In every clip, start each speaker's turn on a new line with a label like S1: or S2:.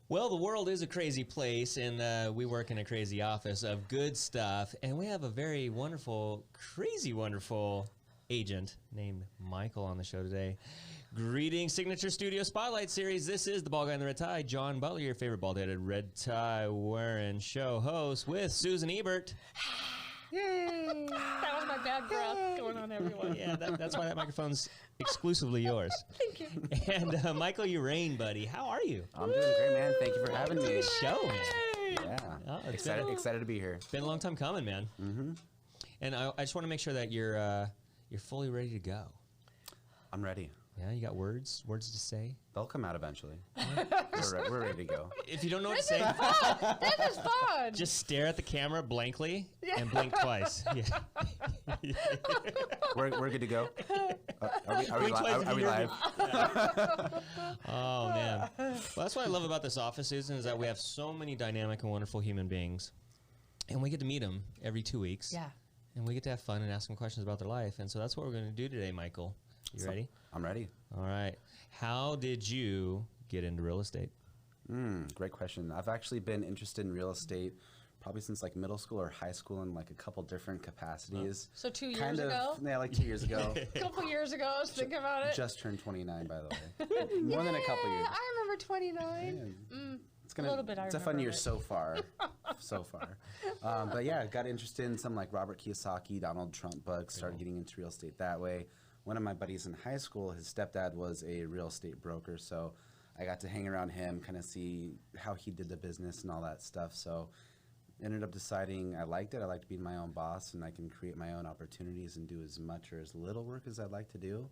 S1: Well, the world is a crazy place, and we work in a crazy office of good stuff. And we have a very wonderful, crazy wonderful agent named Michael on the show today. Greetings, Signature Studio Spotlight Series. This is the Bald Guy in the Red Tie. John Butler, your favorite bald-headed red tie wearing show host with Susan Ebert.
S2: Yay! That was my bad breath going on, everyone.
S1: Yeah, that's why that microphone's exclusively yours.
S2: Thank you.
S1: And Michael Uraine, buddy, how are you?
S3: I'm doing great, man. Thank you for having me.
S1: Good show, man.
S3: Yeah,
S1: Oh,
S3: excited to be here.
S1: Been a long time coming, man. Mm-hmm. And I just want to make sure that you're fully ready to go.
S3: I'm ready.
S1: Yeah, you got words to say?
S3: They'll come out eventually. We're ready to go.
S1: If you don't know what to say,
S2: This is fun.
S1: just stare at the camera blankly and blink twice. Yeah.
S3: We're good to go. Are we
S1: twice if
S3: live?
S1: Oh, man. Well, that's what I love about this office, Susan, is that we have so many dynamic and wonderful human beings. And we get to meet them every 2 weeks.
S2: Yeah.
S1: And we get to have fun and ask them questions about their life. And so that's what we're going to do today, Michael. You ready?
S3: I'm ready.
S1: All right. How did you get into real estate?
S3: Great question. I've actually been interested in real estate probably since like middle school or high school in like a couple different capacities.
S2: So 2 years ago?
S3: Yeah, like 2 years ago.
S2: A couple years ago, I was thinking about it.
S3: Just turned 29, by the way. More than a couple years.
S2: I remember 29.
S3: Yeah.
S2: A little bit,
S3: It's a fun
S2: remember
S3: year
S2: it.
S3: so far. So far. But yeah, got interested in some like Robert Kiyosaki, Donald Trump books, started getting into real estate that way. One of my buddies in high school, his stepdad was a real estate broker, so I got to hang around him, kind of see how he did the business and all that stuff. So ended up deciding I liked it. I liked being my own boss, and I can create my own opportunities and do as much or as little work as I'd like to do,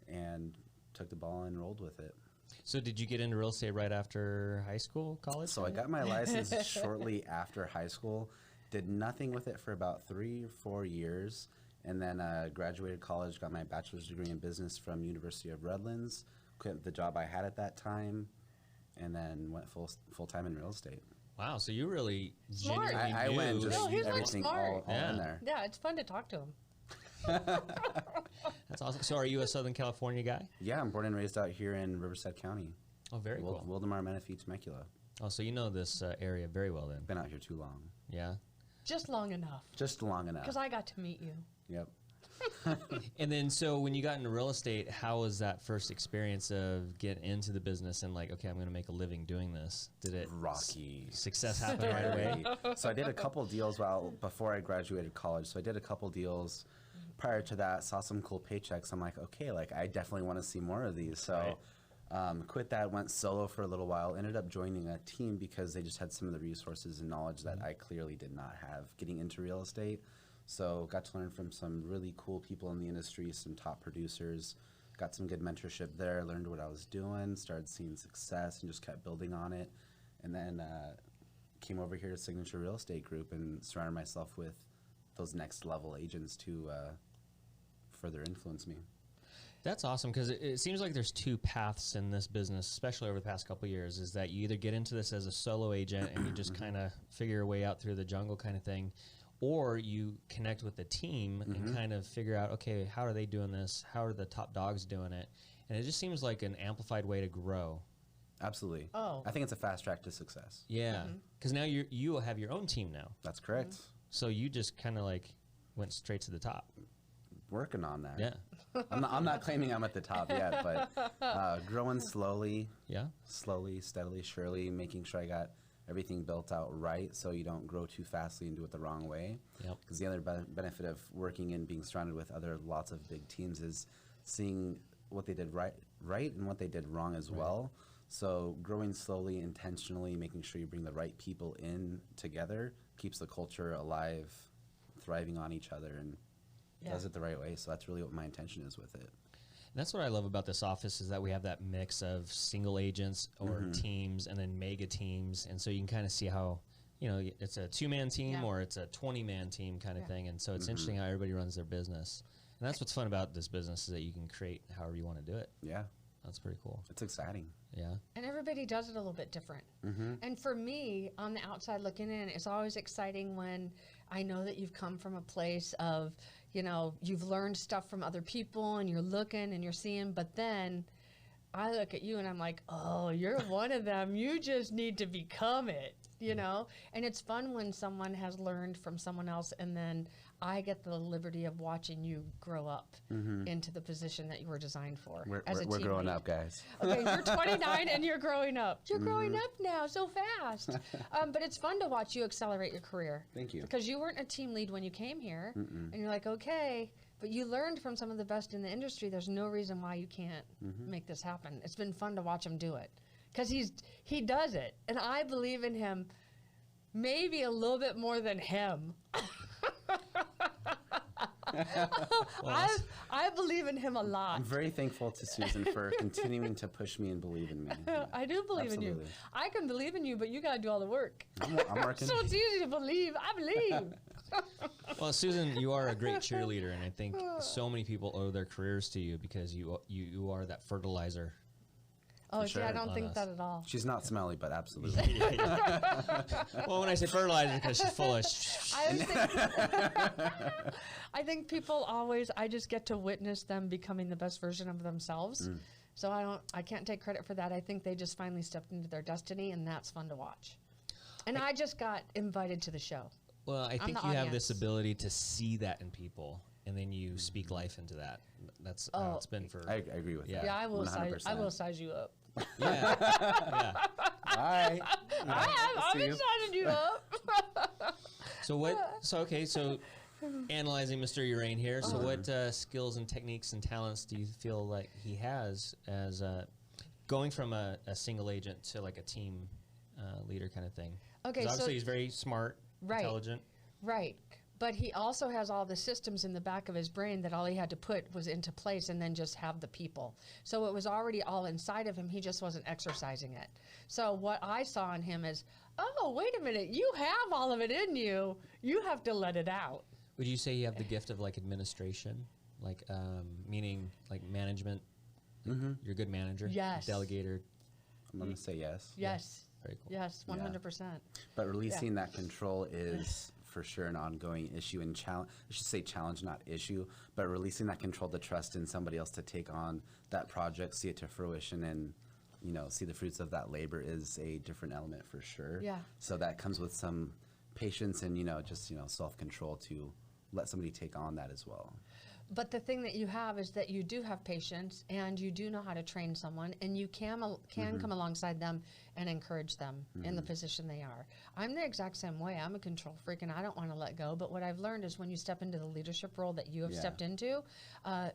S3: and took the ball and rolled with it.
S1: So did you get into real estate right after high school, college?
S3: So I got my license shortly after high school, did nothing with it for about 3 or 4 years, and then graduated college, got my bachelor's degree in business from University of Redlands, quit the job I had at that time, and then went full-time in real estate.
S1: Wow, so you really
S2: Smart.
S1: genuinely
S3: I
S1: knew.
S3: went just
S2: No, he's like
S3: everything
S2: smart.
S3: all in there.
S2: Yeah, it's fun to talk to him.
S1: That's awesome. So are you a Southern California guy?
S3: Yeah, I'm born and raised out here in Riverside County.
S1: Oh, very cool.
S3: Wildemar, Menifee, Temecula.
S1: Oh, so you know this area very well then.
S3: Been out here too long.
S1: Yeah.
S2: Just long enough.
S3: Just long enough.
S2: Because I got to meet you.
S3: Yep.
S1: And then, so when you got into real estate, how was that first experience of getting into the business and like, okay, I'm going to make a living doing this? Did it
S3: Rocky.
S1: success happen right away?
S3: So I did a couple deals before I graduated college. So I did a couple deals prior to that, saw some cool paychecks. I'm like, okay, like I definitely want to see more of these. So quit that, went solo for a little while, ended up joining a team because they just had some of the resources and knowledge that I clearly did not have getting into real estate. So got to learn from some really cool people in the industry, some top producers, got some good mentorship there, learned what I was doing, started seeing success and just kept building on it. And then came over here to Signature Real Estate Group and surrounded myself with those next level agents to further influence me.
S1: That's awesome, because it seems like there's two paths in this business, especially over the past couple of years, is that you either get into this as a solo agent and you just kind of figure your way out through the jungle kind of thing, or you connect with the team and kind of figure out, okay, how are they doing this? How are the top dogs doing it? And it just seems like an amplified way to grow.
S3: Absolutely.
S2: Oh.
S3: I think it's a fast track to success.
S1: Yeah, because now you have your own team now.
S3: That's correct.
S1: So you just kind of like went straight to the top.
S3: Working on that.
S1: Yeah.
S3: I'm not claiming I'm at the top yet, but growing slowly.
S1: Yeah.
S3: Slowly, steadily, surely, making sure I got everything built out right so you don't grow too fastly and do it the wrong way.
S1: Yep.
S3: Because the other benefit of working and being surrounded with lots of big teams is seeing what they did right and what they did wrong as well. So growing slowly, intentionally, making sure you bring the right people in together keeps the culture alive, thriving on each other, and does it the right way. So that's really what my intention is with it.
S1: And that's what I love about this office, is that we have that mix of single agents or teams and then mega teams. And so you can kind of see how, you know, it's a 2-man team or it's a 20-man team kind of thing. And so it's interesting how everybody runs their business. And that's what's fun about this business, is that you can create however you want to do it.
S3: Yeah.
S1: That's pretty cool.
S3: It's exciting.
S1: Yeah.
S2: And everybody does it a little bit different. And for me, on the outside looking in, it's always exciting when I know that you've come from a place of, you know, you've learned stuff from other people and you're looking and you're seeing, but then I look at you and I'm like, oh, you're one of them. You just need to become it, you know? And it's fun when someone has learned from someone else, and then I get the liberty of watching you grow up into the position that you were designed for.
S3: We're growing up, guys.
S2: Okay, you're 29 and you're growing up. You're growing up now so fast. But it's fun to watch you accelerate your career.
S3: Thank you.
S2: Because you weren't a team lead when you came here. And you're like, okay, but you learned from some of the best in the industry. There's no reason why you can't make this happen. It's been fun to watch him do it. Because he does it. And I believe in him maybe a little bit more than him. I believe in him a lot.
S3: I'm very thankful to Susan for continuing to push me and believe in me.
S2: I do believe in you. I can believe in you, but you got to do all the work.
S3: I'm working.
S2: So it's easy to believe. I believe.
S1: Well, Susan, you are a great cheerleader, and I think so many people owe their careers to you because you are that fertilizer.
S2: Oh,
S3: For
S2: see,
S3: sure.
S2: I don't think that at all.
S3: She's not smelly, but absolutely.
S1: Well, when I say fertilizer, because she's full of
S2: I think people always, I just get to witness them becoming the best version of themselves. So I can't take credit for that. I think they just finally stepped into their destiny, and that's fun to watch. And I just got invited to the show.
S1: Well, I think you have this ability to see that in people, and then you speak life into that. That's how it's been for.
S3: I agree with that.
S2: Yeah, I will
S3: 100%.
S2: size you up.
S1: Yeah. Yeah.
S3: All right.
S2: I'm sizing you up.
S1: So analyzing Mr. Uraine here. So what skills and techniques and talents do you feel like he has as going from a single agent to like a team leader kind of thing?
S2: Okay,
S1: 'Cause obviously
S2: so
S1: he's very smart, intelligent.
S2: Right. But he also has all the systems in the back of his brain that all he had to put was into place and then just have the people. So it was already all inside of him. He just wasn't exercising it. So what I saw in him is, oh, wait a minute. You have all of it in you. You have to let it out.
S1: Would you say you have the gift of like administration, like meaning like management? You're a good manager.
S2: Yes.
S1: Delegator.
S3: I'm going to say yes.
S2: Yes.
S1: Very cool.
S2: Yes, 100%.
S3: But releasing that control is for sure an ongoing issue and challenge. I should say challenge, not issue, but releasing that control, the trust in somebody else to take on that project, see it to fruition, and see the fruits of that labor is a different element for sure.
S2: Yeah.
S3: So that comes with some patience and just self-control to let somebody take on that as well.
S2: But the thing that you have is that you do have patience, and you do know how to train someone, and you can come alongside them and encourage them in the position they are. I'm the exact same way. I'm a control freak, and I don't want to let go. But what I've learned is when you step into the leadership role that you have stepped into,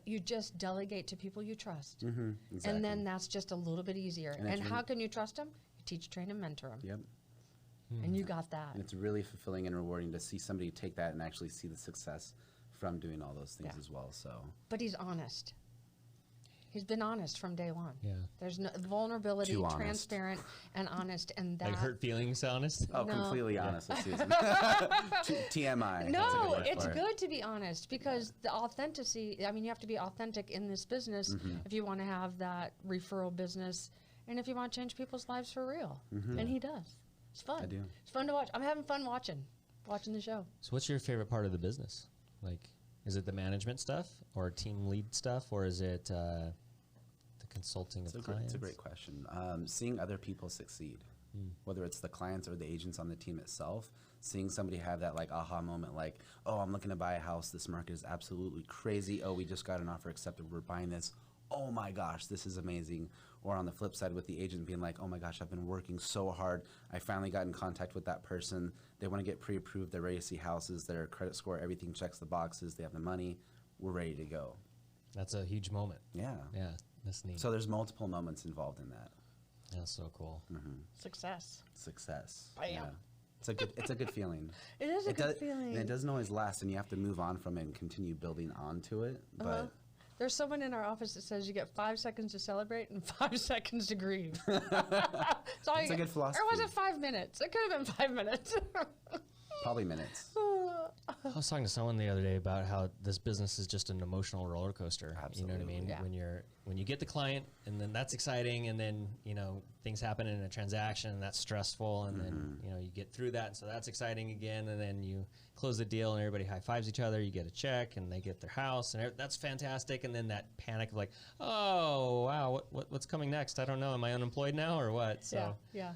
S2: you just delegate to people you trust.
S3: Exactly.
S2: And then that's just a little bit easier. And how can you trust them? You teach, train, and mentor them.
S3: Yep.
S2: And you got that.
S3: And it's really fulfilling and rewarding to see somebody take that and actually see the success from doing all those things as well. So,
S2: but he's honest. He's been honest from day one.
S1: Yeah.
S2: There's no vulnerability,
S3: Too honest.
S2: transparent, and honest, and that.
S1: Like hurt feelings, honest.
S3: oh,
S2: No.
S3: completely honest with Susan. TMI. That's a good
S2: No,
S3: word
S2: it's
S3: for it.
S2: good to be honest because the authenticity. I mean, you have to be authentic in this business if you want to have that referral business, and if you want to change people's lives for real. And he does. It's fun.
S3: I do.
S2: It's fun to watch. I'm having fun watching the show.
S1: So what's your favorite part of the business? Like, is it the management stuff or team lead stuff, or is it the consulting of clients?
S3: It's a great question. Seeing other people succeed, whether it's the clients or the agents on the team itself, seeing somebody have that like aha moment, like, oh, I'm looking to buy a house. This market is absolutely crazy. Oh, we just got an offer accepted. We're buying this. Oh my gosh, this is amazing. Or on the flip side with the agent being like, oh my gosh, I've been working so hard. I finally got in contact with that person. They want to get pre-approved. They're ready to see houses. Their credit score, everything checks the boxes. They have the money. We're ready to go.
S1: That's a huge moment.
S3: Yeah.
S1: Yeah, that's neat.
S3: So there's multiple moments involved in that.
S1: That's so cool.
S2: Success.
S3: Success.
S2: Bam.
S3: Yeah. It's a good feeling.
S2: It is a good feeling.
S3: And it doesn't always last, and you have to move on from it and continue building onto it. But
S2: There's someone in our office that says you get 5 seconds to celebrate and 5 seconds to grieve. That's
S3: a good philosophy.
S2: Or was it 5 minutes? It could have been 5 minutes.
S3: probably minutes.
S1: I was talking to someone the other day about how this business is just an emotional roller coaster.
S3: Absolutely.
S1: You know what I mean?
S2: Yeah.
S1: When you get the client, and then that's exciting, and then things happen in a transaction, and that's stressful, and then you get through that, and so that's exciting again, and then you close the deal, and everybody high fives each other. You get a check, and they get their house, and that's fantastic. And then that panic of like, oh wow, what what's coming next? I don't know. Am I unemployed now or what? So
S2: Yeah,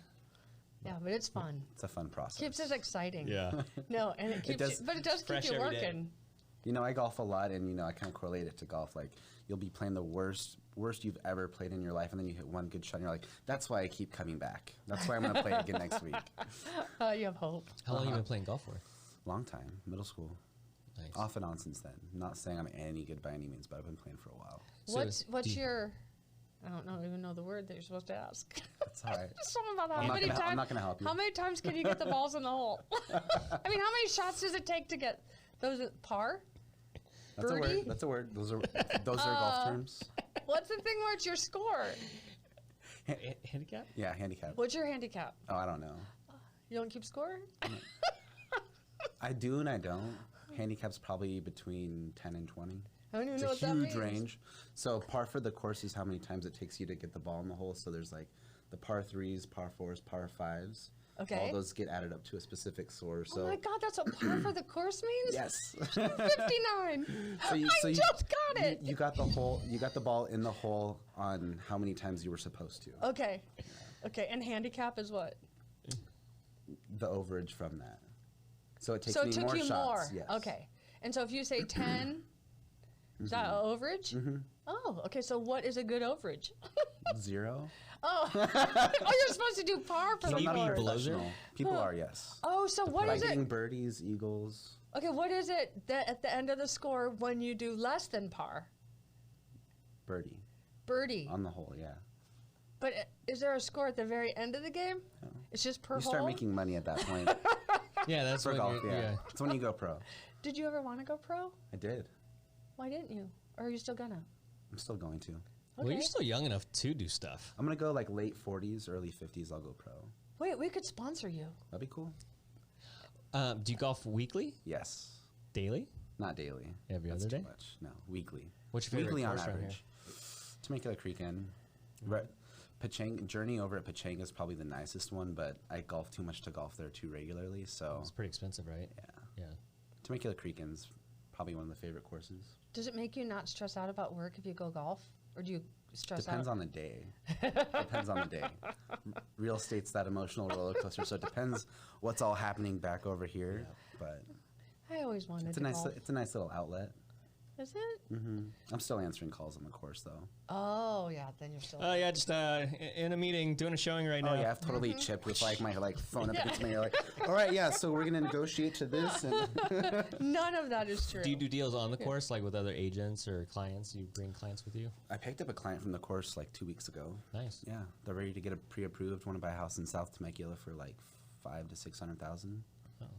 S2: but it's fun.
S3: It's a fun process.
S2: Keeps it exciting.
S1: yeah.
S2: No, and it keeps
S3: does-
S2: you, but it does keep
S1: fresh
S2: you
S1: every day.
S2: working.
S3: You know, I golf a lot, and, you know, I kind of correlate it to golf. Like, you'll be playing the worst you've ever played in your life, and then you hit one good shot, and you're like, that's why I keep coming back. That's why I'm going to play it again next week.
S2: You have hope.
S1: How long have you been playing golf for?
S3: Long time, middle school.
S1: Nice.
S3: Off and on since then. Not saying I'm any good by any means, but I've been playing for a while.
S1: So
S2: What's
S1: do you-
S2: your? I don't even know the word that you're supposed to ask.
S3: That's all right.
S2: Something about how
S3: I'm not
S2: many
S3: gonna- I'm
S2: times.
S3: not gonna help you.
S2: How many times can you get the balls in the hole? I mean, how many shots does it take to get those at par?
S3: That's a
S2: Birdie?
S3: word. That's a word. Those are golf terms.
S2: What's the thing where it's your score?
S1: Handicap?
S3: Yeah, handicap.
S2: What's your handicap?
S3: Oh, I don't know.
S2: You don't keep score?
S3: I do and I don't. Handicap's probably between 10 and 20.
S2: I don't even
S3: It's
S2: know
S3: a
S2: what that
S3: huge
S2: means.
S3: range. So par for the course is how many times it takes you to get the ball in the hole. So there's like the par 3s, par 4s, par 5s.
S2: Okay.
S3: All those get added up to a specific score. So
S2: Oh my God, that's what par for the course means?
S3: yes.
S2: 59. I just got it.
S3: You got the hole. You got the ball in the hole on how many times you were supposed to.
S2: Okay. Okay, and handicap is what?
S3: The overage from that. So it takes
S2: So
S3: me
S2: it took
S3: more
S2: you
S3: shots.
S2: more.
S3: Yes.
S2: Okay. And so if you say 10, is that overage? Oh, okay. So what is a good overage?
S3: 0.
S2: Oh, you're supposed to do par for
S1: Can
S2: the
S1: you be
S2: course.
S1: below zero?
S3: Professional. People are, yes.
S2: Oh, so what
S3: By
S2: is
S3: getting
S2: it?
S3: birdies, eagles,
S2: Okay, what is it that at the end of the score when you do less than par?
S3: birdie
S2: Birdie.
S3: on the hole. Yeah.
S2: But is there a score at the very end of the game?
S3: No.
S2: It's just per
S3: You
S2: hole.
S3: start making money at that point
S1: Yeah, that's
S3: for
S1: when
S3: golf.
S1: you're,
S3: Yeah. It's when you go pro.
S2: Did you ever want to go pro?
S3: I did.
S2: Why didn't you? Or are you still gonna?
S3: I'm still going to.
S1: Well, you're still young enough to do stuff.
S3: I'm gonna go like late 40s, early 50s. I'll go pro.
S2: Wait, we could sponsor you.
S3: That'd be cool.
S1: Do you golf weekly,
S3: Yes.
S1: daily?
S3: Not daily.
S1: Every
S3: That's
S1: other
S3: too
S1: day?
S3: much. No, weekly.
S1: What's your favorite
S3: Weekly on
S1: course around
S3: average. Temecula Creek Inn. Journey over at Pachanga is probably the nicest one, but I golf too much to golf there too regularly. So
S1: It's pretty expensive, right?
S3: yeah,
S1: Yeah.
S3: Temecula Creek Inn's probably one of the favorite courses.
S2: Does it make you not stress out about work if you go golf? Or do you stress
S3: Depends
S2: out?
S3: on the day. Depends on the day. Real estate's that emotional roller coaster, so it depends what's all happening back over here. But
S2: I always wanted
S3: it's
S2: to
S3: a nice,
S2: golf.
S3: it's a nice little outlet.
S2: Is it?
S3: I'm still answering calls on the course though.
S2: Oh, yeah, then you're still...
S1: Yeah, just in a meeting, doing a showing right now.
S3: Oh yeah, I've totally chipped with like my phone up against me. You're like, all right, yeah, so we're gonna negotiate to this. And
S2: None of that is true.
S1: Do you do deals on the course, like with other agents or clients? You bring clients with you?
S3: I picked up a client from the course like 2 weeks ago.
S1: Nice.
S3: Yeah, they're ready to get a pre-approved. Want to buy a house in South Temecula for like $500,000 to $600,000.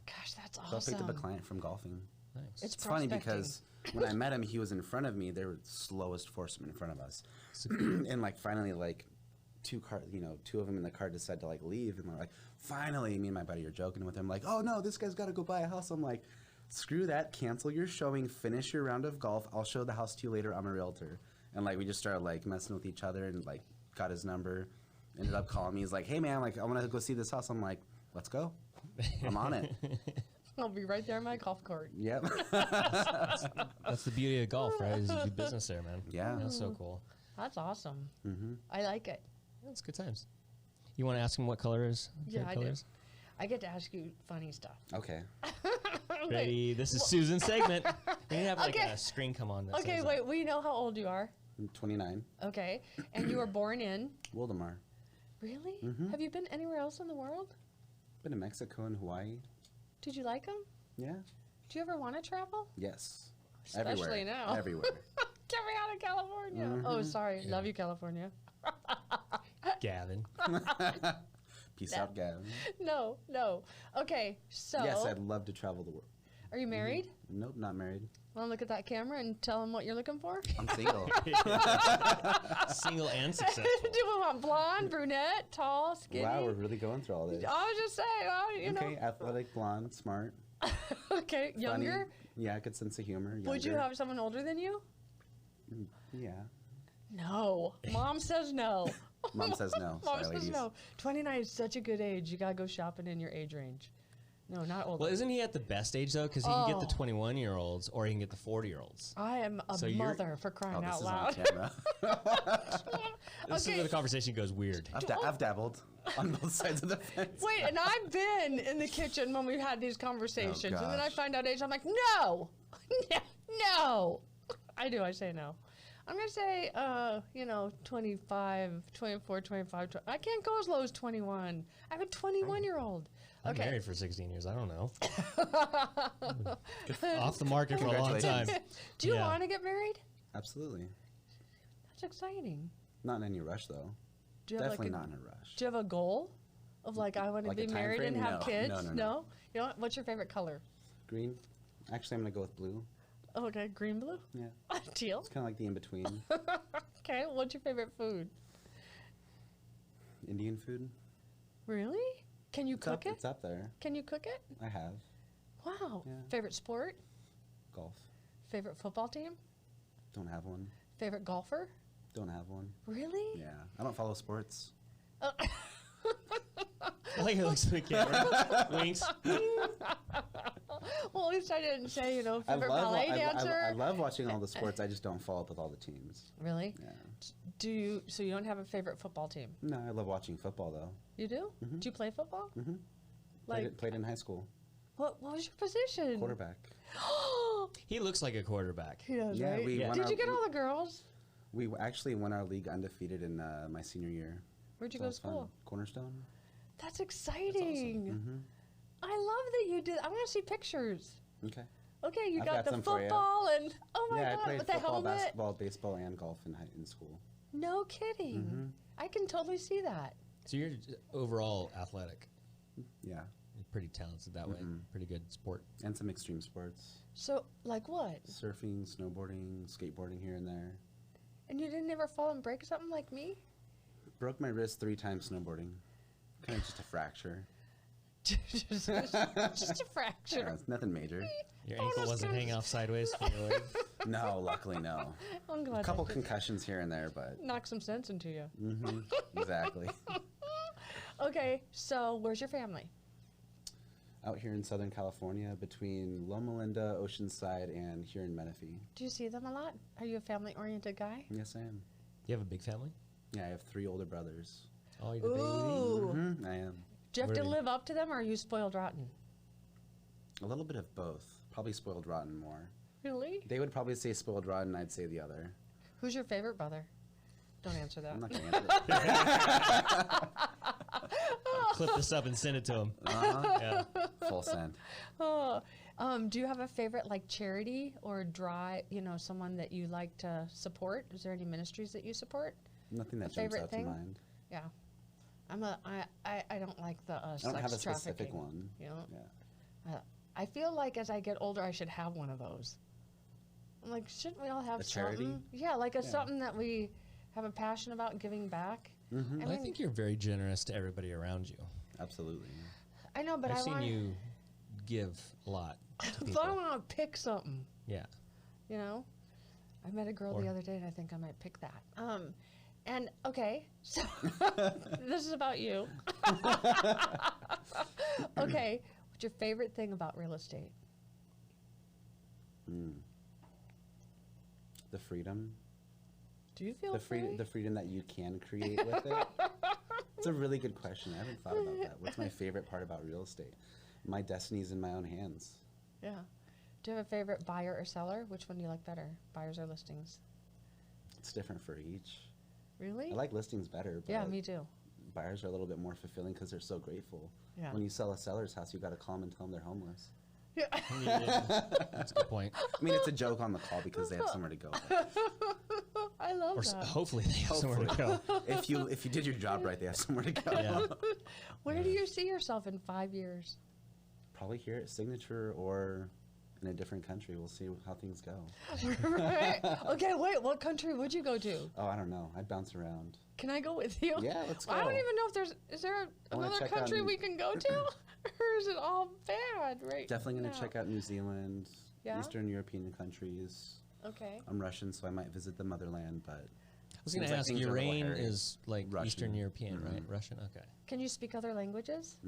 S2: Gosh, that's
S3: So
S2: awesome.
S3: I picked up a client from golfing.
S1: Nice.
S2: It's
S3: It's funny
S2: prospecting.
S3: because when I met him, he was in front of me. They were the slowest foursome in front of us, and like finally, like two of them in the car decided to like leave, and we're like, finally, me and my buddy are joking with him, like, oh no, this guy's got to go buy a house. I'm like, screw that, cancel your showing, finish your round of golf. I'll show the house to you later. I'm a realtor, and like we just started like messing with each other, and like got his number, ended up calling me. He's like, hey man, like I want to go see this house. I'm like, let's go. I'm on it.
S2: I'll be right there in my golf cart.
S3: Yep.
S1: That's the beauty of golf, right? Is you do business there, man.
S3: Yeah.
S1: That's so cool.
S2: That's awesome. I like it.
S1: Yeah, it's good times. You want to ask him what color is?
S2: Yeah,
S1: favorite
S2: I
S1: color
S2: do.
S1: is?
S2: I get to ask you funny stuff.
S3: Okay.
S1: Ready? This is Susan's segment. We need to have like
S2: Okay.
S1: a screen come on. That
S2: Okay,
S1: says
S2: wait, we know how old you are.
S3: I'm 29.
S2: Okay. And you were born in?
S3: Wildemar.
S2: Really? Have you been anywhere else in the world?
S3: Been to Mexico and Hawaii.
S2: Did you like them?
S3: Yeah.
S2: Do you ever want to travel?
S3: Yes.
S2: Especially
S3: Everywhere.
S2: now.
S3: Everywhere.
S2: Get me out of California. Oh, sorry. Love you, California.
S1: Gavin.
S3: Peace out, Gavin.
S2: No. Okay, so
S3: Yes, I'd love to travel the world.
S2: are you married?
S3: Nope, not married.
S2: Want to look at that camera and tell them what you're looking for?
S3: I'm single.
S1: Single and
S2: Do
S1: successful.
S2: we want blonde, brunette, tall, skinny?
S3: Wow, we're really going through all this.
S2: I was just saying, well, you
S3: Okay, athletic, blonde, smart,
S2: know. Okay, younger?
S3: funny. Yeah, good sense of humor. Younger.
S2: Would you have someone older than you?
S3: Yeah.
S2: No. Mom says no.
S3: Mom says no.
S2: Mom
S3: Sorry,
S2: says
S3: ladies.
S2: no. 29 is such a good age. You got to go shopping in your age range. No, not older.
S1: Well, isn't he at the best age though? Because he can get the
S2: Oh.
S1: 21-year-olds or he can get the 40-year-olds.
S2: I am a
S1: So you're-
S2: mother for crying
S3: Oh, this
S2: out
S3: is
S2: loud.
S3: on camera.
S1: This is where the conversation goes weird.
S3: I've dabbled on both sides of the fence.
S2: Wait, and I've been in the kitchen when we've had these conversations, and then I
S3: gosh.
S2: find out age. I'm like, no, no. I do. I say no. I'm going to say, 25, 24, 25. I can't go as low as 21. I have a 21-year-old.
S1: I'm
S2: Okay.
S1: married for 16 years. I don't know. Off the market for a long time.
S2: Do you
S1: Yeah.
S2: want to get married?
S3: Absolutely.
S2: That's exciting.
S3: Not in any rush, though.
S2: Do you have
S3: Definitely
S2: like
S3: not in a rush.
S2: Do you have a goal of like I want to
S3: Like a
S2: be
S3: time
S2: married and
S3: frame?
S2: have
S3: No.
S2: kids?
S3: No.
S2: You know what? What's your favorite color?
S3: Green? Actually, I'm going to go with blue.
S2: Oh, okay, green, blue,
S3: Yeah.
S2: teal.
S3: It's kind of like the in-between.
S2: Okay, what's your favorite food?
S3: Indian food?
S2: Really? Can you cook it?
S3: It's up there.
S2: Can you cook it?
S3: I have.
S2: Wow.
S3: Yeah.
S2: Favorite sport?
S3: Golf.
S2: Favorite football team?
S3: Don't have one.
S2: Favorite golfer?
S3: Don't have one.
S2: Really?
S3: Yeah. I don't follow sports.
S2: Oh.
S1: I like it looks to the camera. Winks.
S2: Well, at least I didn't say,
S3: I
S2: favorite
S3: love,
S2: ballet
S3: I
S2: dancer.
S3: love watching all the sports. I just don't follow up with all the teams.
S2: Really?
S3: Yeah.
S2: So you don't have a favorite football team?
S3: No, I love watching football, though.
S2: You do?
S3: Mhm.
S2: Do you play football?
S3: Mm-hmm.
S2: Like,
S3: Played in high school.
S2: what was your position?
S3: Quarterback.
S1: He looks like a quarterback.
S2: He does,
S3: Yeah,
S2: right?
S3: we won
S2: Did
S3: our-
S2: you get all the girls?
S3: We actually won our league undefeated in my senior year.
S2: Where'd you
S3: So
S2: go
S3: it
S2: to
S3: was fun.
S2: school?
S3: Cornerstone.
S2: That's exciting.
S3: Mm-hmm.
S2: I love that you did. I want to see pictures.
S3: Okay.
S2: Okay, you
S3: I've
S2: got
S3: got
S2: the
S3: some for ya.
S2: football and oh my
S3: Yeah, I
S2: god,
S3: played
S2: with the
S3: football,
S2: helmet.
S3: basketball, baseball, and golf in school.
S2: No kidding.
S3: Mhm.
S2: I can totally see that.
S1: So you're overall athletic.
S3: Yeah.
S1: You're pretty talented that way.
S3: Mhm.
S1: Pretty good sport.
S3: And some extreme sports.
S2: So, like what?
S3: Surfing, snowboarding, skateboarding here and there.
S2: And you didn't ever fall and break something like me?
S3: Broke my wrist 3 times snowboarding. Kind of just a fracture.
S2: just a fracture.
S3: Yeah, it's nothing major.
S1: Your
S2: Oh,
S1: ankle
S2: that's
S1: wasn't
S2: good.
S1: hanging off sideways from your leg.
S3: No, luckily no.
S2: I'm glad
S3: A couple
S2: that
S3: concussions here and there, but
S2: knock some sense into you.
S3: exactly.
S2: Okay, so where's your family?
S3: Out here in Southern California, between Loma Linda, Oceanside, and here in Menifee.
S2: Do you see them a lot? Are you a family-oriented guy?
S3: Yes, I am.
S1: You have a big family?
S3: Yeah, I have 3 older brothers.
S1: Oh, you're the baby.
S2: Ooh.
S3: I am.
S2: Do you have
S1: Where
S2: to
S1: are they?
S2: live up to them, or are you spoiled rotten?
S3: A little bit of both. Probably spoiled rotten more.
S2: Really?
S3: They would probably say spoiled rotten, I'd say the other.
S2: Who's your favorite brother? Don't answer that.
S3: I'm not going to answer it.
S1: Clip this up and send it to him.
S3: Uh-huh.
S1: Yeah.
S3: Full send.
S2: Oh, do you have a favorite like charity or drive? Someone that you like to support? Is there any ministries that you support?
S3: Nothing that
S2: A
S3: jumps
S2: favorite
S3: out
S2: thing?
S3: to mind.
S2: Yeah, I don't like the
S3: I
S2: sex
S3: don't have a
S2: trafficking.
S3: specific one. Yeah.
S2: I feel like as I get older, I should have one of those. I'm like, shouldn't we all have
S3: A charity?
S2: something? Yeah, like a
S3: Yeah.
S2: something that we have a passion about giving back.
S3: Mm-hmm.
S2: I
S1: I
S2: mean,
S1: think you're very generous to everybody around you.
S3: Absolutely.
S2: I know, but
S1: I've
S2: I
S1: seen
S2: want.
S1: you give a lot to
S2: If I
S1: people.
S2: want to pick something,
S1: Yeah.
S2: I met a girl
S1: Or-
S2: the other day, and I think I might pick that. And okay, so this is about you. Okay, what's your favorite thing about real estate?
S3: The freedom.
S2: Do you feel
S3: The
S2: free?
S3: freedom that you can create with it. It's a really good question. I haven't thought about that. What's my favorite part about real estate? My destiny's in my own hands.
S2: Yeah. Do you have a favorite buyer or seller? Which one do you like better, buyers or listings?
S3: It's different for each.
S2: Really?
S3: I like listings better, but
S2: Yeah, me too.
S3: buyers are a little bit more fulfilling because they're so grateful.
S2: Yeah.
S3: When you sell a seller's house, you got to call them and tell them they're homeless.
S2: Yeah.
S1: Yeah. That's a good point.
S3: I mean, it's a joke on the call because they have somewhere to go.
S2: I love
S1: Or
S2: that.
S1: hopefully they have somewhere to go.
S3: If you did your job right, they have somewhere to go.
S1: Yeah.
S2: Where do you see yourself in 5 years?
S3: Probably here at Signature or in a different country. We'll see how things go.
S2: Right. Okay, wait. What country would you go to?
S3: Oh, I don't know. I'd bounce around.
S2: Can I go with you?
S3: Yeah, let's go.
S2: I don't even know if is there
S3: I wanna
S2: another
S3: check out
S2: country
S3: New-
S2: we can go to? Or is it all bad right
S3: Definitely going to
S2: now?
S3: check out New Zealand,
S2: Yeah?
S3: Eastern European countries.
S2: Okay.
S3: I'm Russian, so I might visit the motherland, but
S1: I was going
S3: Seems
S1: to
S3: like
S1: ask,
S3: things are a little
S1: Uraine
S3: hairy.
S1: is like
S3: Russian.
S1: Eastern European, right?
S3: Mhm.
S1: Russian? Okay.
S2: Can you speak other languages?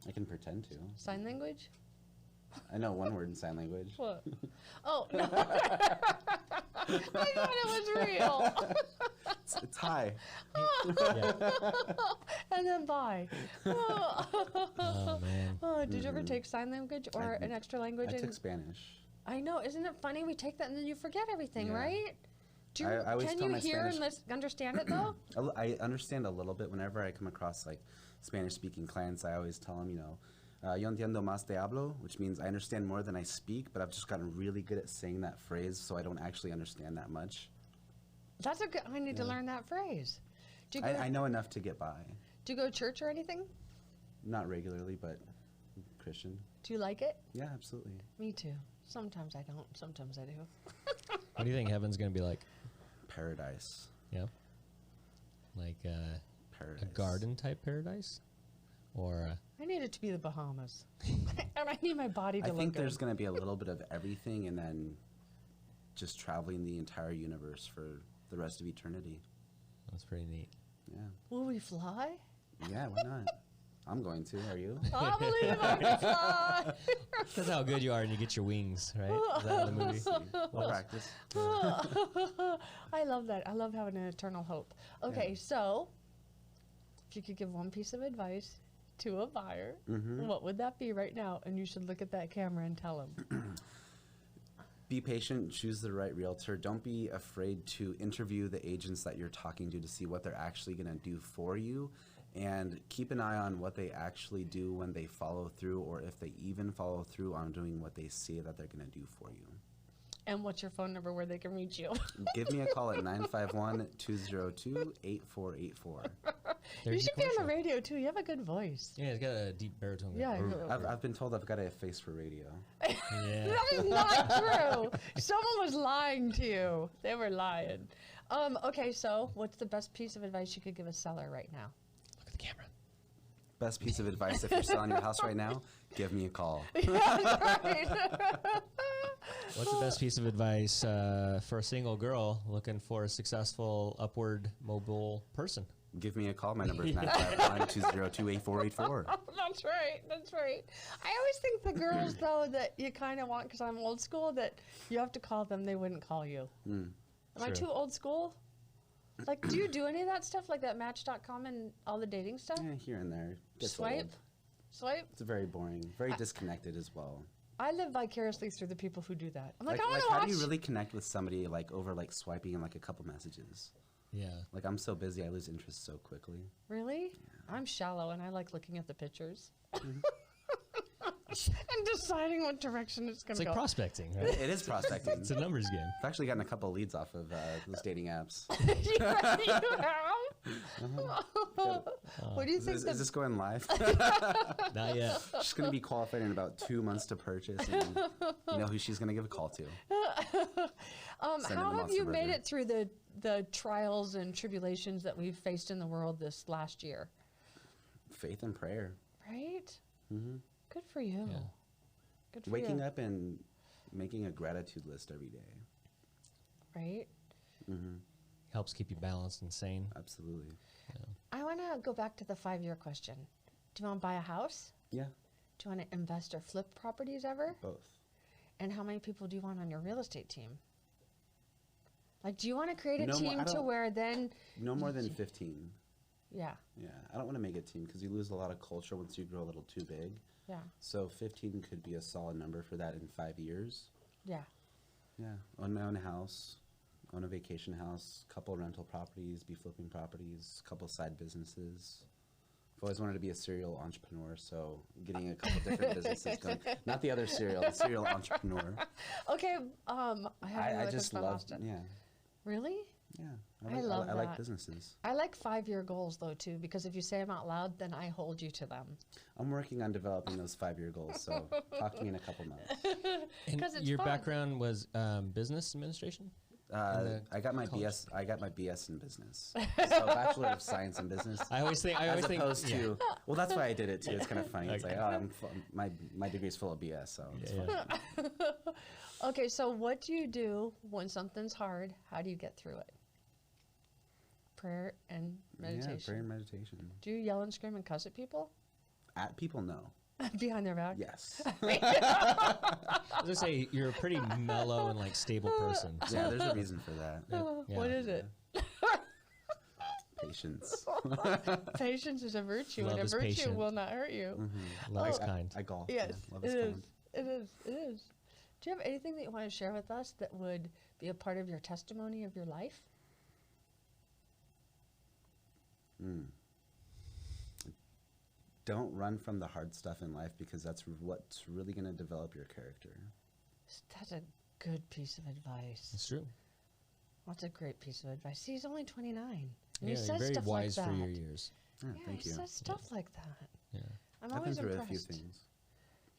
S3: I can pretend to.
S2: Sign language?
S3: I know one word in sign language.
S2: What? Oh, no. I thought it was real.
S3: It's hi.
S1: Yeah.
S2: And then bye.
S1: Oh man.
S2: Oh, did you ever take sign language or an extra language?
S3: I took Spanish.
S2: I know. Isn't it funny? We take that and then you forget everything,
S3: Yeah.
S2: right? Do you,
S3: I always
S2: can
S3: tell
S2: you
S3: my
S2: hear
S3: Spanish-
S2: and understand it though?
S3: I understand a little bit whenever I come across like Spanish-speaking clients. I always tell them, yo entiendo más te hablo, which means I understand more than I speak, but I've just gotten really good at saying that phrase, so I don't actually understand that much.
S2: That's a good. I need to learn that phrase. Do you go?
S3: I know enough to get by.
S2: Do you go to church or anything?
S3: Not regularly, but Christian.
S2: Do you like it?
S3: Yeah, absolutely.
S2: Me too. Sometimes I don't. Sometimes I do.
S1: What do you think heaven's gonna be like?
S3: Paradise.
S1: Yeah. Like
S3: Paradise.
S1: a garden type paradise, or
S2: I need it to be the Bahamas, and I need my body to
S3: I
S2: look
S3: think
S2: good.
S3: there's going to be a little bit of everything, and then just traveling the entire universe for the rest of eternity.
S1: that's pretty neat.
S3: Yeah.
S2: Will we fly?
S3: Yeah, why not? I'm going to. Are you?
S2: I believe I can fly.
S1: That's how good you are, and you get your wings, right? Is that the movie?
S3: We'll practice.
S2: I love that. I love having an eternal hope. Okay, so if you could give one piece of advice to a buyer, what would that be right now? And you should look at that camera and tell him.
S3: Be patient, choose the right realtor. Don't be afraid to interview the agents that you're talking to see what they're actually going to do for you. And keep an eye on what they actually do when they follow through, or if they even follow through on doing what they say that they're going to do for you.
S2: And what's your phone number where they can reach you?
S3: Give me a call at 951-202-8484.
S2: You should be on the radio too. You have a good voice.
S1: Yeah, it's got a deep baritone.
S2: Yeah.
S3: I've been told I've got a face for radio.
S1: Yeah.
S2: That is not true. Someone was lying to you. They were lying. Okay, so what's the best piece of advice you could give a seller right now?
S1: Look at the camera.
S3: Best piece of advice if you're selling your house right now, give me a call.
S1: What's the best piece of advice for a single girl looking for a successful, upward, mobile person?
S3: Give me a call. My number is 951-202-8484.
S2: That's right. That's right. I always think the girls, though, that you kind of want, because I'm old school, that you have to call them. They wouldn't call you. Am I
S1: True.
S2: too old school? Like, do you do any of that stuff, like that Match.com and all the dating stuff?
S3: Yeah, here and there. Gets
S2: Swipe?
S3: old.
S2: Swipe?
S3: It's very boring. Very disconnected as well.
S2: I live vicariously through the people who do that. I'm like, I want
S3: like
S2: to watch.
S3: how do you really connect with somebody like over like swiping in like a couple messages?
S1: Yeah.
S3: Like I'm so busy, I lose interest so quickly.
S2: Really? I'm shallow, and I like looking at the pictures. And deciding what direction it's going
S1: It's
S2: to
S1: like
S2: go.
S1: prospecting, right?
S3: It is prospecting.
S1: It's a numbers game.
S3: I've actually gotten a couple leads off of those dating apps.
S2: You have? What do you think?
S3: Is this going live?
S1: Not yet.
S3: She's going to be qualified in about 2 months to purchase, and you know who she's going to give a call to. Send
S2: How
S3: them
S2: have
S3: off
S2: you
S3: the
S2: made
S3: burger.
S2: it through the trials and tribulations that we've faced in the world this last year?
S3: Faith and prayer.
S2: Right? Good for you.
S1: Yeah.
S2: Good for
S3: Waking
S2: you.
S3: up and making a gratitude list every day.
S2: Right?
S1: Helps keep you balanced and sane.
S3: Absolutely.
S2: I want to go back to the 5-year question. Do you want to buy a house?
S3: Yeah,
S2: Do you want to invest or flip properties ever?
S3: both.
S2: And how many people do you want on your real estate team? Like, do you want to create a
S3: No more-
S2: team
S3: I
S2: to
S3: don't-
S2: where then,
S3: No more than 15.
S2: yeah,
S3: Yeah, I don't want to make a team because you lose a lot of culture once you grow a little too big.
S2: yeah,
S3: So 15 could be a solid number for that in 5 years.
S2: yeah.
S3: Yeah, own my own house, own a vacation house, couple rental properties, be flipping properties, couple side businesses. I've always wanted to be a serial entrepreneur, so getting a couple different businesses going. Not the other serial, the serial entrepreneur.
S2: Okay, I have
S3: I just love, yeah,
S2: Really?
S3: yeah.
S2: I love
S3: I like
S2: that.
S3: businesses.
S2: I like 5-year goals though too, because if you say them out loud, then I hold you to them.
S3: I'm working on developing those 5-year goals, so talk to me in a couple months.
S1: And
S2: 'Cause it's
S1: your
S2: fun.
S1: background was business administration?
S3: I got my
S1: college.
S3: BS. I got my BS in business, so Bachelor of Science in Business.
S1: I always think.
S3: As opposed to, well, that's why I did it too. It's kind of funny. It's
S1: Okay.
S3: like, oh, my degree's full of BS, so it's fun.
S2: Okay, so what do you do when something's hard? How do you get through it? Prayer and meditation.
S3: Yeah, prayer and meditation.
S2: Do you yell and scream and cuss at people?
S3: At people, no.
S2: Behind their back?
S3: Yes.
S1: I was gonna say you're a pretty mellow and like stable person.
S3: Yeah, there's a reason for that.
S1: Yeah.
S2: What is it?
S3: Patience.
S2: Patience is a virtue,
S1: Love
S2: and a
S1: is
S2: virtue
S1: patient.
S2: will not hurt you.
S1: Love is kind.
S3: I golf.
S2: Yes,
S3: yeah. Love
S2: it
S3: is
S2: is.
S3: kind.
S2: It is. It is. Do you have anything that you want to share with us that would be a part of your testimony of your life?
S3: Don't run from the hard stuff in life, because that's what's really going to develop your character.
S2: That's a good piece of advice.
S1: It's true.
S2: That's a great piece of advice. See, he's only 29. And
S1: Yeah,
S2: he
S1: you're
S2: says
S1: very
S2: stuff
S1: wise
S2: like
S1: for
S2: that.
S1: your years.
S3: Yeah,
S2: Yeah,
S3: thank
S2: he
S3: you.
S2: says stuff like that.
S1: Yeah.
S2: I'm
S3: I've been
S2: always
S3: through
S2: impressed.
S3: a few things.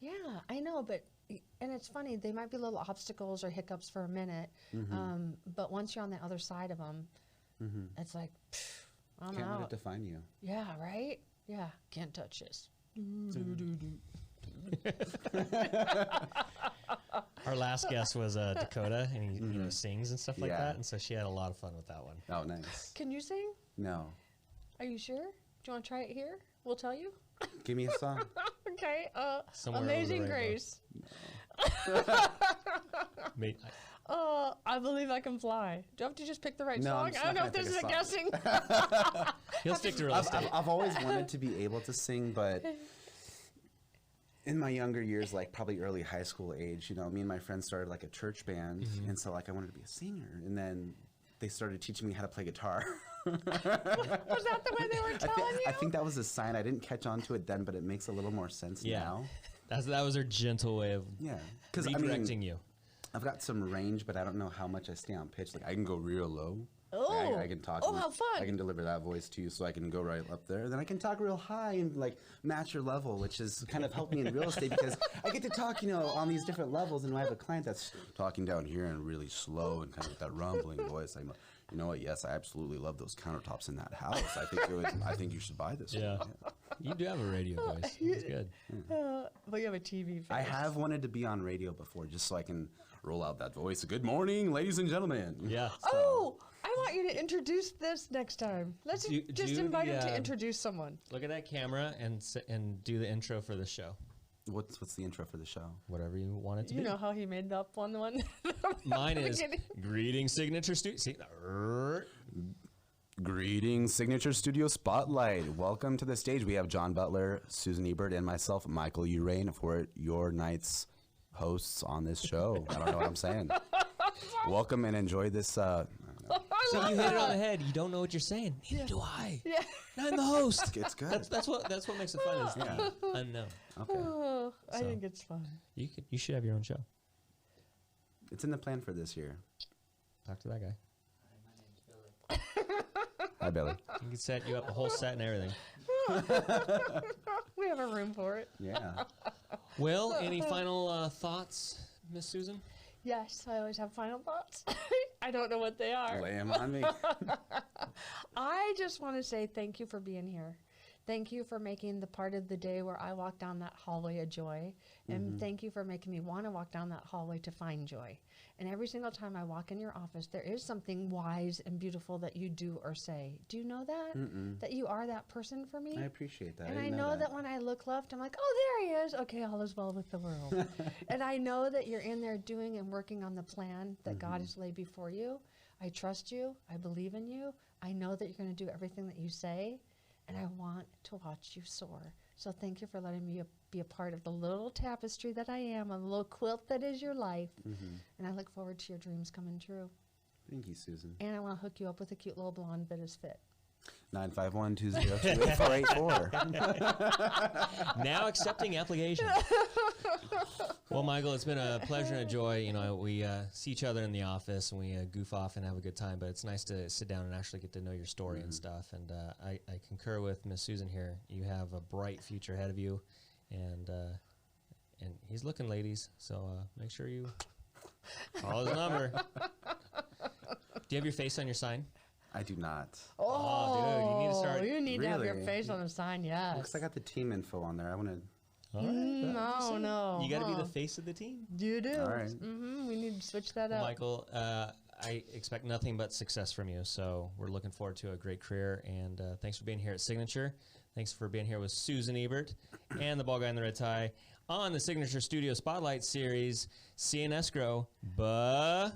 S2: Yeah, I know, but and it's funny. They might be little obstacles or hiccups for a minute, but once you're on the other side of them, it's like, pff, I'm
S3: Can't let it
S2: out.
S3: define you.
S2: Yeah, right. Yeah, can't touch this.
S1: Our last guest was Dakota, and he you know, sings and stuff like
S3: Yeah.
S1: that, and so she had a lot of fun with that one.
S3: Oh, nice.
S2: Can you sing?
S3: No.
S2: Are you sure? Do you want to try it here? We'll tell you.
S3: Give me a song.
S2: Okay.
S1: Somewhere over the
S2: Amazing
S1: rainbow.
S2: Grace.
S1: Mate,
S2: I believe I can fly. Do I have to just pick the right
S3: No,
S2: song?
S3: I'm just
S2: I don't know
S3: not
S2: if this is
S3: gonna
S2: a
S3: pick a
S2: guessing.
S1: he'll stick to real estate.
S3: I've always wanted to be able to sing, but in my younger years, like probably early high school age, you know, me and my friends started like a church band, and so like I wanted to be a singer, and then they started teaching me how to play guitar.
S2: Was that the way they were telling you?
S3: I think that was a sign. I didn't catch on to it then, but it makes a little more sense
S1: Yeah.
S3: now.
S1: That was her gentle way of
S3: Yeah, because
S1: redirecting you.
S3: I've got some range, but I don't know how much I stay on pitch. Like I can go real low.
S2: Oh.
S3: I can talk.
S2: Oh, how fun.
S3: I can deliver that voice to you, so I can go right up there. Then I can talk real high and like match your level, which has kind of helped me in real estate because I get to talk, you know, on these different levels. And when I have a client that's talking down here and really slow and kind of with that rumbling voice, I'm like, you know what? Yes, I absolutely love those countertops in that house. I think you should buy this.
S1: Yeah.
S3: One.
S1: You do have a radio voice. It's good.
S2: But you have a TV face.
S3: I have wanted to be on radio before, just so I can roll out that voice. Good morning, ladies and gentlemen.
S1: Yeah.
S2: Oh, I want you to introduce this next time. Let's just
S1: do
S2: invite
S1: the,
S2: him to introduce someone.
S1: Look at that camera and do the intro for the show.
S3: What's the intro for the show?
S1: Whatever you want it to
S2: You
S1: be.
S2: know how he made up one.
S1: Mine is
S2: beginning.
S1: greetings signature studio. See,
S3: Greetings, Signature Studio Spotlight. Welcome to the stage. We have John Butler, Susan Ebert, and myself, Michael Uraine, for your night's hosts on this show. I don't know what I'm saying. Welcome and enjoy this.
S1: so you hit it on the head. You don't know what you're saying. Neither do I.
S2: Yeah.
S1: I'm the host.
S3: It's good.
S1: That's what makes it fun. Is the unknown.
S3: Okay.
S2: Oh, I
S1: So.
S2: think it's fun.
S1: You should have your own show.
S3: It's in the plan for this year.
S1: Talk to that guy.
S3: Hi, Billy.
S1: He can set you up a whole set and everything.
S2: We have a room for it.
S3: Yeah.
S1: Well, any final thoughts, Miss Susan?
S2: Yes, I always have final thoughts. I don't know what they are.
S3: Lay 'em on me.
S2: I just want to say thank you for being here. Thank you for making the part of the day where I walk down that hallway a joy. And thank you for making me want to walk down that hallway to find joy. And every single time I walk in your office, there is something wise and beautiful that you do or say. Do you know that? That you are that person for me?
S3: I appreciate that.
S2: And I
S3: didn't
S2: know that when I look left, I'm like, oh, there he is. Okay, all is well with the world. And I know that you're in there doing and working on the plan that God has laid before you. I trust you. I believe in you. I know that you're going to do everything that you say. And I want to watch you soar. So thank you for letting me be a part of the little tapestry that I am, a little quilt that is your life. And I look forward to your dreams coming true.
S3: Thank you, Susan.
S2: And I want to hook you up with a cute little blonde that is fit.
S3: 951-202-8484.
S1: Now accepting applications. Well, Michael, it's been a pleasure and a joy. You know, we see each other in the office and we goof off and have a good time, but it's nice to sit down and actually get to know your story and stuff. And I concur with Miss Susan here. You have a bright future ahead of you, and he's looking, ladies. So make sure you call his number. Do you have your face on your sign?
S3: I do not.
S1: Oh, dude, you need to start-
S2: You need to have your
S3: Really?
S2: face on the sign, yes.
S3: Looks like I got the team info on there. I want to.
S1: All right.
S2: No.
S1: You got to be
S2: huh.
S1: the face of the team.
S2: You do.
S3: All right.
S2: We need to switch that up.
S1: Michael, I expect nothing but success from you. So we're looking forward to a great career. And thanks for being here at Signature. Thanks for being here with Susan Ebert and the bald guy in the red tie on the Signature Studio Spotlight Series. See you in escrow. Bye.